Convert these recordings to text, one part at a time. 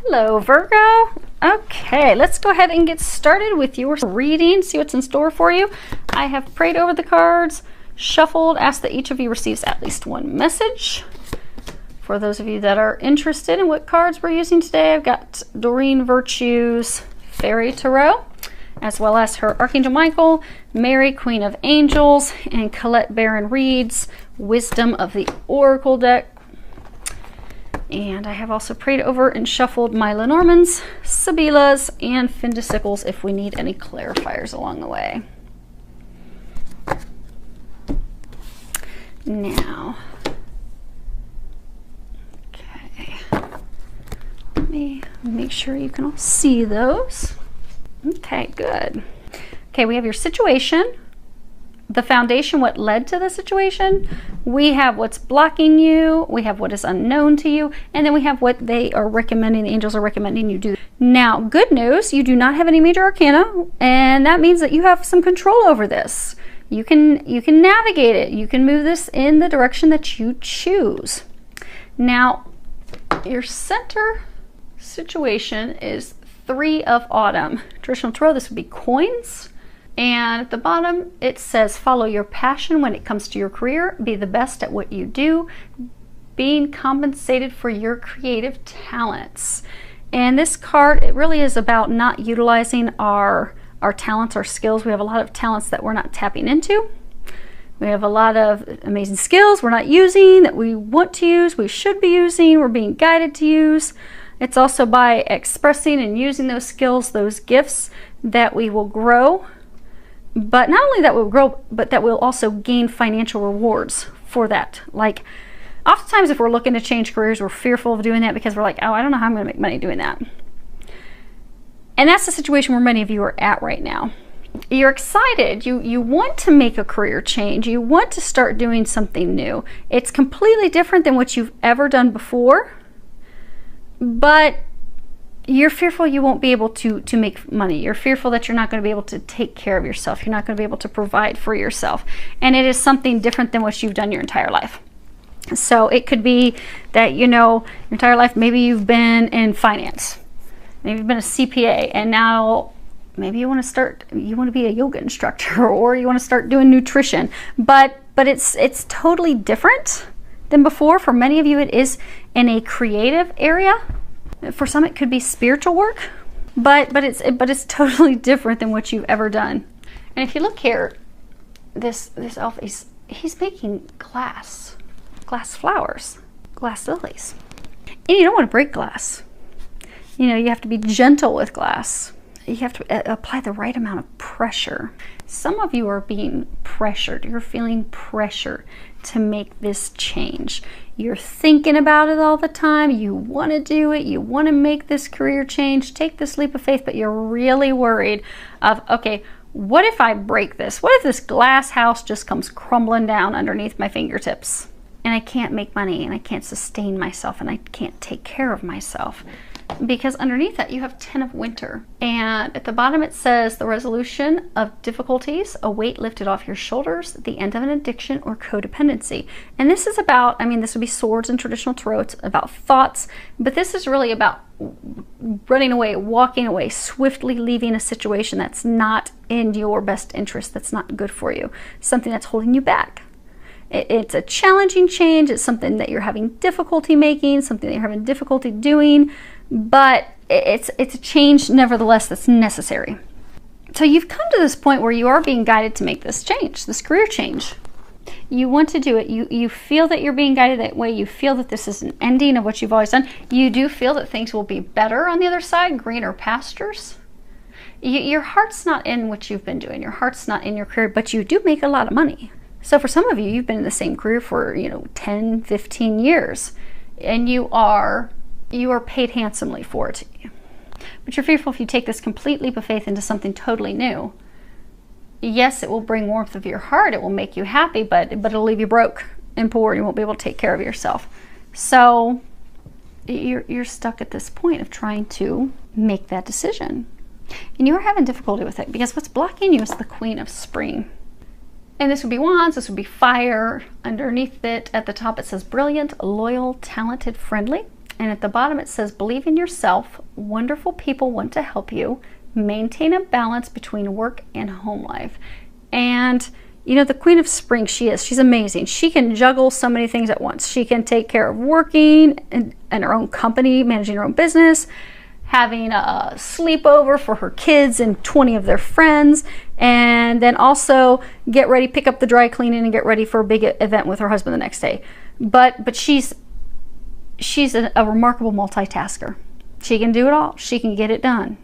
Hello, Virgo. Okay, let's go ahead and get started with your reading, see what's in store for you. I have prayed over the cards, shuffled, asked that each of you receives at least one message. For those of you that are interested in what cards we're using today, I've got Doreen Virtue's Fairy Tarot, as well as her Archangel Michael, Mary, Queen of Angels, and Colette Baron Reed's Wisdom of the Oracle deck. And I have also prayed over and shuffled my Lenormands, Sibylla's, and Findicicles if we need any clarifiers along the way. Now, okay, let me make sure you can all see those. Okay, good. Okay, we have your situation, the foundation, what led to the situation. We have what's blocking you, we have what is unknown to you, and then we have what they are recommending, the angels are recommending you do. Now, good news, you do not have any major arcana, and that means that you have some control over this. You can navigate it. You can move this in the direction that you choose. Now, your center situation is 3 of Autumn. Traditional tarot, this would be coins. And at the bottom, it says, follow your passion when it comes to your career. Be the best at what you do. Being compensated for your creative talents. And this card, it really is about not utilizing our talents, our skills. We have a lot of talents that we're not tapping into. We have a lot of amazing skills we're not using, that we want to use, we should be using, we're being guided to use. It's also by expressing and using those skills, those gifts, that we will grow. But not only that we'll grow, but that we'll also gain financial rewards for that. Like, oftentimes if we're looking to change careers, we're fearful of doing that because we're like, oh, I don't know how I'm going to make money doing that. And that's the situation where many of you are at right now. You're excited. You want to make a career change. You want to start doing something new. It's completely different than what you've ever done before. But you're fearful you won't be able to make money. You're fearful that you're not going to be able to take care of yourself. You're not going to be able to provide for yourself. And it is something different than what you've done your entire life. So it could be that, you know, your entire life, maybe you've been in finance. Maybe you've been a CPA, and now maybe you want to be a yoga instructor, or you want to start doing nutrition. But it's totally different than before. For many of you, it is in a creative area. For some, it could be spiritual work, but it's totally different than what you've ever done. And if you look here, this elf, he's making glass flowers, glass lilies. And you don't want to break glass. You know, you have to be gentle with glass. You have to apply the right amount of pressure. Some of you are being pressured. You're feeling pressure to make this change. You're thinking about it all the time. You want to do it. You want to make this career change, take this leap of faith, but you're really worried of, okay, what if I break this? What if this glass house just comes crumbling down underneath my fingertips and I can't make money and I can't sustain myself and I can't take care of myself? Because underneath that you have 10 of Winter, and at the bottom it says the resolution of difficulties, a weight lifted off your shoulders, the end of an addiction or codependency. And this is about, I mean, this would be swords in traditional tarot. It's about thoughts, but this is really about running away, walking away, swiftly leaving a situation that's not in your best interest, that's not good for you, something that's holding you back. It's a challenging change. It's something that you're having difficulty making, something that you're having difficulty doing, but it's a change nevertheless that's necessary. So you've come to this point where you are being guided to make this change, this career change. You want to do it. You feel that you're being guided that way. You feel that this is an ending of what you've always done. You do feel that things will be better on the other side, greener pastures. Your heart's not in what you've been doing. Your heart's not in your career, but you do make a lot of money. So for some of you, you've been in the same career for, 10, 15 years, and you are paid handsomely for it. But you're fearful if you take this complete leap of faith into something totally new. Yes, it will bring warmth of your heart. It will make you happy, but it'll leave you broke and poor. You won't be able to take care of yourself. So you're stuck at this point of trying to make that decision. And you're having difficulty with it because what's blocking you is the Queen of Spring. And this would be wands, this would be fire. Underneath it, at the top, it says brilliant, loyal, talented, friendly. And at the bottom it says, believe in yourself. Wonderful people want to help you. Maintain a balance between work and home life. And you know, the Queen of Spring, she's amazing. She can juggle so many things at once. She can take care of working and her own company, managing her own business, having a sleepover for her kids and 20 of their friends, and then also get ready, pick up the dry cleaning and get ready for a big event with her husband the next day. But she's a remarkable multitasker. She can do it all. She can get it done.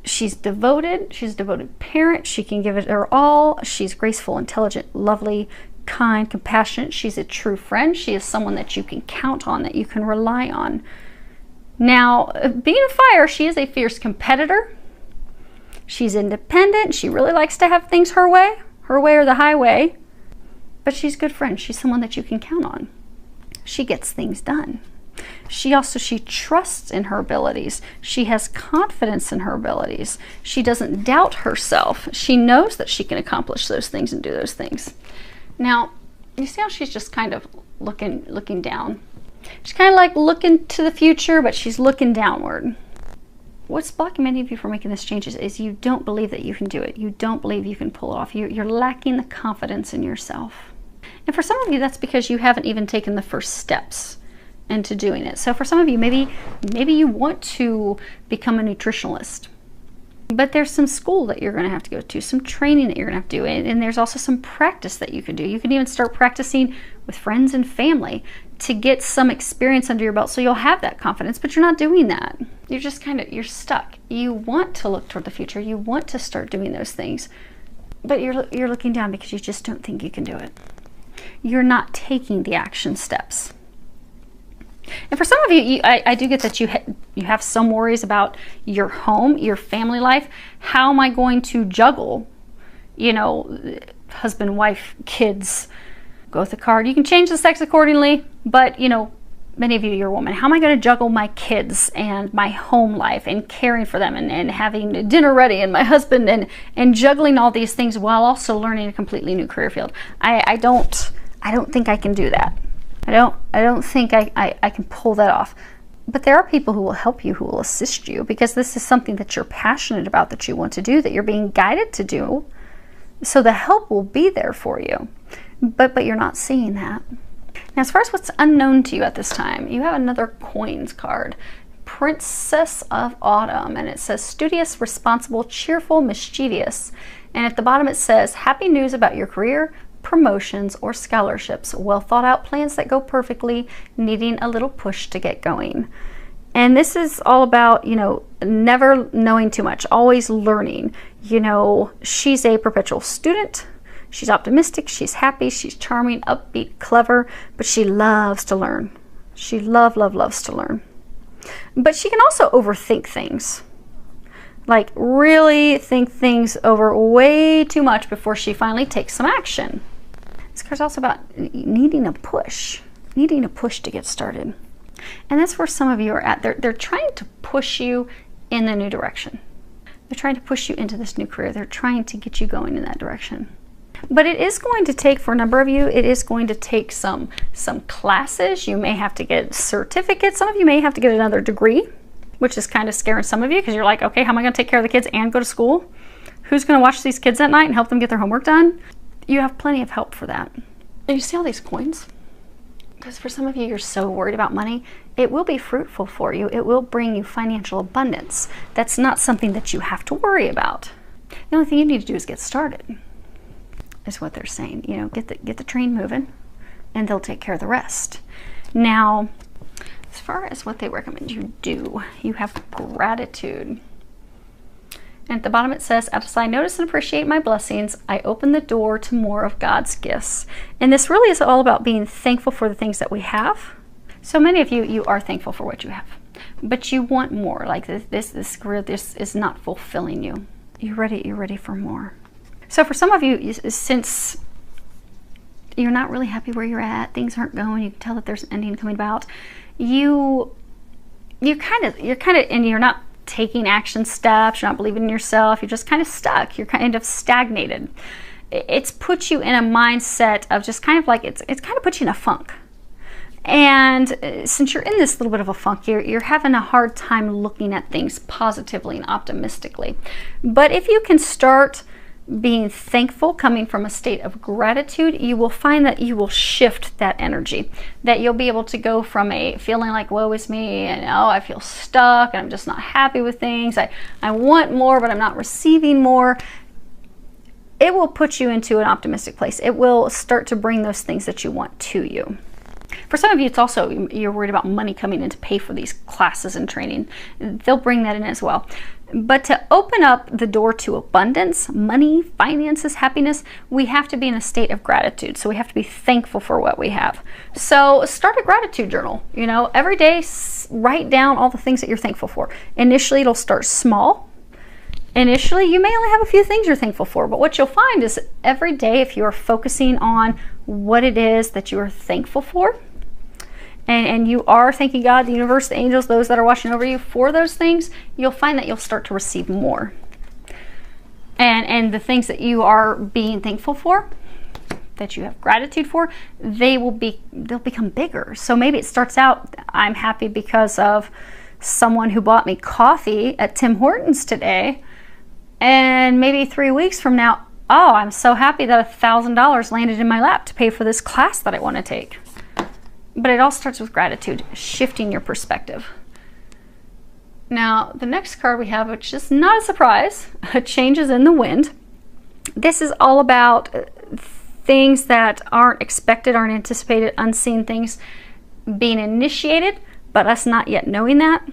She's devoted. She's a devoted parent. She can give it her all. She's graceful, intelligent, lovely, kind, compassionate. She's a true friend. She is someone that you can count on, that you can rely on. Now, being a fire, she is a fierce competitor. She's independent. She really likes to have things her way or the highway. But she's a good friend. She's someone that you can count on. She gets things done. She trusts in her abilities. She has confidence in her abilities. She doesn't doubt herself. She knows that she can accomplish those things and do those things. Now, you see how she's just kind of looking down? She's kind of like looking to the future, but she's looking downward. What's blocking many of you from making this change is you don't believe that you can do it. You don't believe you can pull it off. You're lacking the confidence in yourself. And for some of you, that's because you haven't even taken the first steps into doing it. So for some of you, maybe you want to become a nutritionalist, but there's some school that you're going to have to go to, some training that you're going to have to do, and there's also some practice that you can do. You can even start practicing with friends and family to get some experience under your belt so you'll have that confidence, but you're not doing that. You're just you're stuck. You want to look toward the future. You want to start doing those things, but you're looking down because you just don't think you can do it. You're not taking the action steps. And for some of you, I do get that you have some worries about your home, your family life. How am I going to juggle, you know, husband, wife, kids? Go with the card. You can change the sex accordingly, but, you know, many of you, you're a woman. How am I going to juggle my kids and my home life and caring for them and having dinner ready and my husband and juggling all these things while also learning a completely new career field? I don't think I can do that. I don't think I can pull that off. But there are people who will help you, who will assist you, because this is something that you're passionate about, that you want to do, that you're being guided to do. So the help will be there for you. But you're not seeing that. Now, as far as what's unknown to you at this time, you have another coins card. Princess of Autumn, and it says studious, responsible, cheerful, mischievous. And at the bottom it says happy news about your career, promotions, or scholarships, well thought out plans that go perfectly, needing a little push to get going. And this is all about, you know, never knowing too much, always learning. You know, she's a perpetual student. She's optimistic, she's happy, she's charming, upbeat, clever, but she loves to learn. She loves to learn. But she can also overthink things. Like really think things over way too much before she finally takes some action. This card's also about needing a push to get started. And that's where some of you are at. They're trying to push you in a new direction. They're trying to push you into this new career. They're trying to get you going in that direction. But it is going to take, for a number of you, it is going to take some classes. You may have to get certificates. Some of you may have to get another degree, which is kind of scaring some of you because you're like, okay, how am I going to take care of the kids and go to school? Who's going to watch these kids at night and help them get their homework done? You have plenty of help for that. And you see all these coins? Because for some of you, you're so worried about money, it will be fruitful for you. It will bring you financial abundance. That's not something that you have to worry about. The only thing you need to do is get started, is what they're saying. You know, get the train moving and they'll take care of the rest. Now, as far as what they recommend you do, you have gratitude. And at the bottom it says, as I notice and appreciate my blessings, I open the door to more of God's gifts. And this really is all about being thankful for the things that we have. So many of you are thankful for what you have, but you want more. Like this career, this is not fulfilling you. You're ready for more. So for some of you, since you're not really happy where you're at, things aren't going, you can tell that there's an ending coming about, you're kind of, and you're not taking action steps, you're not believing in yourself, you're just kind of stuck, you're kind of stagnated. It's put you in a mindset of just kind of like, it's kind of put you in a funk. And since you're in this little bit of a funk, you're having a hard time looking at things positively and optimistically. But if you can start being thankful, coming from a state of gratitude, you will find that you will shift that energy, that you'll be able to go from a feeling like woe is me and oh, I feel stuck and I'm just not happy with things. I want more, but I'm not receiving more. It will put you into an optimistic place. It will start to bring those things that you want to you. For some of you, it's also, you're worried about money coming in to pay for these classes and training. They'll bring that in as well. But to open up the door to abundance, money, finances, happiness, we have to be in a state of gratitude. So we have to be thankful for what we have. So start a gratitude journal. You know, every day, write down all the things that you're thankful for. Initially, it'll start small. Initially, you may only have a few things you're thankful for, but what you'll find is every day, if you are focusing on what it is that you are thankful for, and you are thanking God, the universe, the angels, those that are watching over you for those things, you'll find that you'll start to receive more. And the things that you are being thankful for, that you have gratitude for, they'll become bigger. So maybe it starts out, I'm happy because of someone who bought me coffee at Tim Hortons today. And maybe 3 weeks from now, oh, I'm so happy that $1,000 landed in my lap to pay for this class that I want to take. But it all starts with gratitude, shifting your perspective. Now, the next card we have, which is not a surprise, changes in the wind. This is all about things that aren't expected, aren't anticipated, unseen things being initiated, but us not yet knowing that.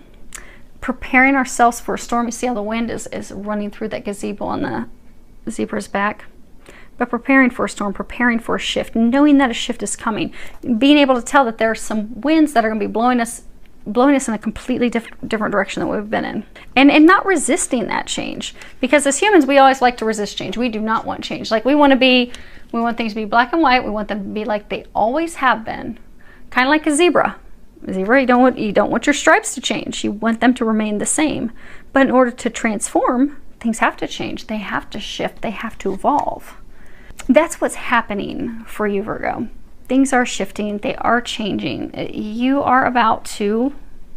Preparing ourselves for a storm. You see how the wind is running through that gazebo on the zebra's back. But preparing for a storm, preparing for a shift, knowing that a shift is coming, being able to tell that there are some winds that are going to be blowing us in a completely different direction than we've been in. And not resisting that change. Because as humans, we always like to resist change. We do not want change. Like we want things to be black and white. We want them to be like they always have been. Kind of like a zebra. A zebra, you don't want your stripes to change. You want them to remain the same. But in order to transform, things have to change. They have to shift. They have to evolve. That's what's happening for you, Virgo. Things are shifting. They are changing. You are about to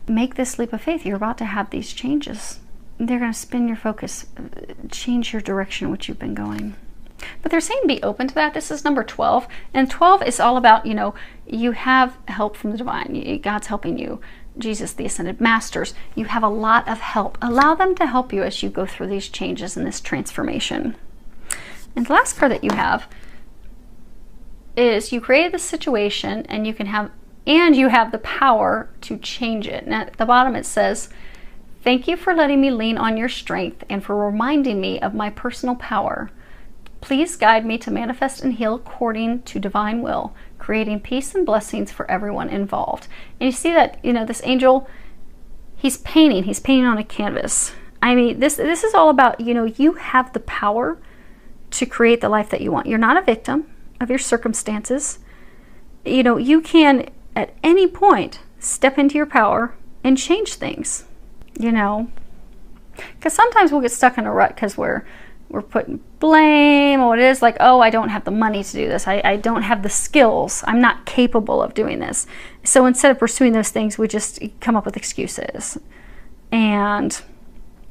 make this leap of faith. You're about to have these changes. They're going to spin your focus, change your direction in which you've been going. But they're saying be open to that. This is number 12. And 12 is all about, you have help from the divine. God's helping you. Jesus, the Ascended Masters. You have a lot of help. Allow them to help you as you go through these changes and this transformation. And the last card that you have is you created the situation and you have the power to change it. And at the bottom it says, thank you for letting me lean on your strength and for reminding me of my personal power. Please guide me to manifest and heal according to divine will, creating peace and blessings for everyone involved. And you see that, this angel, he's painting on a canvas. I mean, this is all about, you have the power to create the life that you want. You're not a victim of your circumstances. You can at any point step into your power and change things, because sometimes we'll get stuck in a rut because we're putting blame or what it is like, oh, I don't have the money to do this. I don't have the skills. I'm not capable of doing this. So instead of pursuing those things, we just come up with excuses. And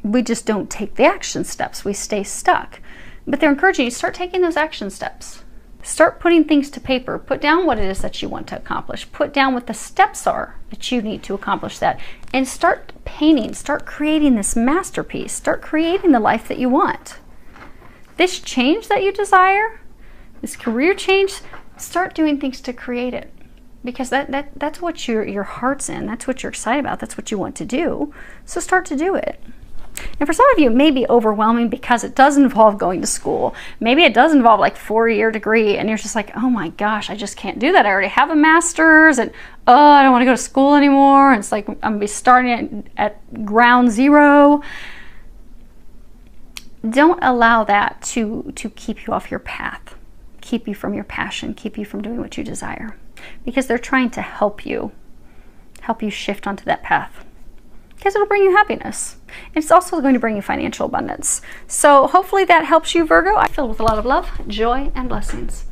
we just don't take the action steps. We stay stuck. But they're encouraging you to start taking those action steps. Start putting things to paper. Put down what it is that you want to accomplish. Put down what the steps are that you need to accomplish that. And start painting. Start creating this masterpiece. Start creating the life that you want. This change that you desire, this career change, start doing things to create it. Because that's what your heart's in. That's what you're excited about. That's what you want to do. So start to do it. And for some of you, it may be overwhelming because it does involve going to school. Maybe it does involve like 4-year degree and you're just like, oh my gosh, I just can't do that. I already have a master's and I don't want to go to school anymore. And it's like I'm going to be starting at ground zero. Don't allow that to keep you off your path, keep you from your passion, keep you from doing what you desire. Because they're trying to help you shift onto that path. Because it'll bring you happiness. It's also going to bring you financial abundance. So hopefully that helps you, Virgo. I'm filled with a lot of love, joy, and blessings.